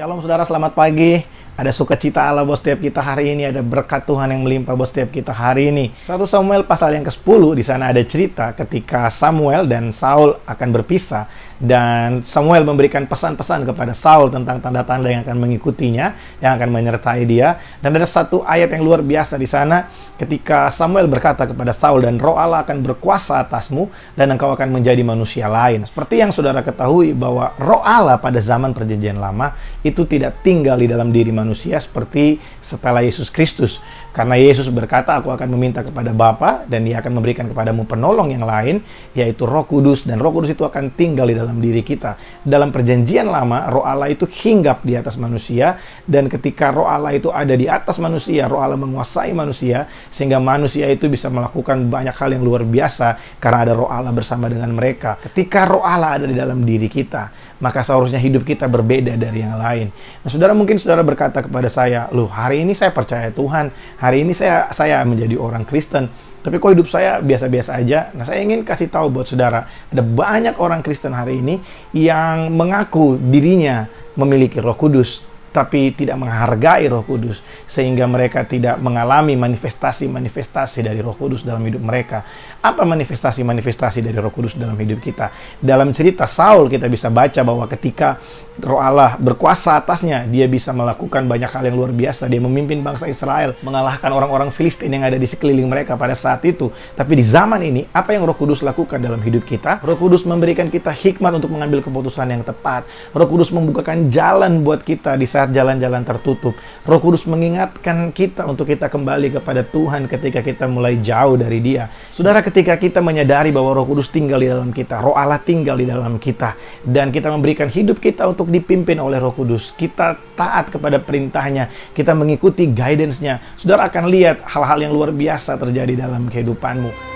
Shalom saudara, selamat pagi. Ada sukacita Allah buat setiap kita hari ini, ada berkat Tuhan yang melimpah buat setiap kita hari ini. 1 Samuel pasal yang ke-10, di sana ada cerita ketika Samuel dan Saul akan berpisah, dan Samuel memberikan pesan-pesan kepada Saul tentang tanda-tanda yang akan mengikutinya, yang akan menyertai dia. Dan ada satu ayat yang luar biasa di sana ketika Samuel berkata kepada Saul, "Dan Roh Allah akan berkuasa atasmu dan engkau akan menjadi manusia lain." Seperti yang saudara ketahui bahwa Roh Allah pada zaman Perjanjian Lama itu tidak tinggal di dalam diri manusia seperti setelah Yesus Kristus. Karena Yesus berkata, "Aku akan meminta kepada Bapa dan Dia akan memberikan kepadamu penolong yang lain, yaitu Roh Kudus, dan Roh Kudus itu akan tinggal di dalam diri kita." Dalam Perjanjian Lama, Roh Allah itu hinggap di atas manusia, dan ketika Roh Allah itu ada di atas manusia, Roh Allah menguasai manusia sehingga manusia itu bisa melakukan banyak hal yang luar biasa karena ada Roh Allah bersama dengan mereka. Ketika Roh Allah ada di dalam diri kita, maka seharusnya hidup kita berbeda dari yang lain. Nah, saudara, mungkin saudara berkata kepada saya, "Loh, hari ini saya percaya Tuhan, hari ini saya menjadi orang Kristen, tapi kok hidup saya biasa-biasa aja?" Nah, saya ingin kasih tahu buat saudara, ada banyak orang Kristen hari ini yang mengaku dirinya memiliki Roh Kudus, tapi tidak menghargai Roh Kudus, sehingga mereka tidak mengalami manifestasi-manifestasi dari Roh Kudus dalam hidup mereka. Apa manifestasi-manifestasi dari Roh Kudus dalam hidup kita? Dalam cerita Saul kita bisa baca bahwa ketika Roh Allah berkuasa atasnya, dia bisa melakukan banyak hal yang luar biasa. Dia memimpin bangsa Israel, mengalahkan orang-orang Filistin yang ada di sekeliling mereka pada saat itu. Tapi di zaman ini, apa yang Roh Kudus lakukan dalam hidup kita? Roh Kudus memberikan kita hikmat untuk mengambil keputusan yang tepat. Roh Kudus membukakan jalan buat kita di saat jalan-jalan tertutup. Roh Kudus mengingatkan kita untuk kita kembali kepada Tuhan ketika kita mulai jauh dari Dia. Saudara, ketika kita menyadari bahwa Roh Kudus tinggal di dalam kita, Roh Allah tinggal di dalam kita, dan kita memberikan hidup kita untuk dipimpin oleh Roh Kudus, kita taat kepada perintahnya, kita mengikuti guidance-nya, saudara akan lihat hal-hal yang luar biasa terjadi dalam kehidupanmu.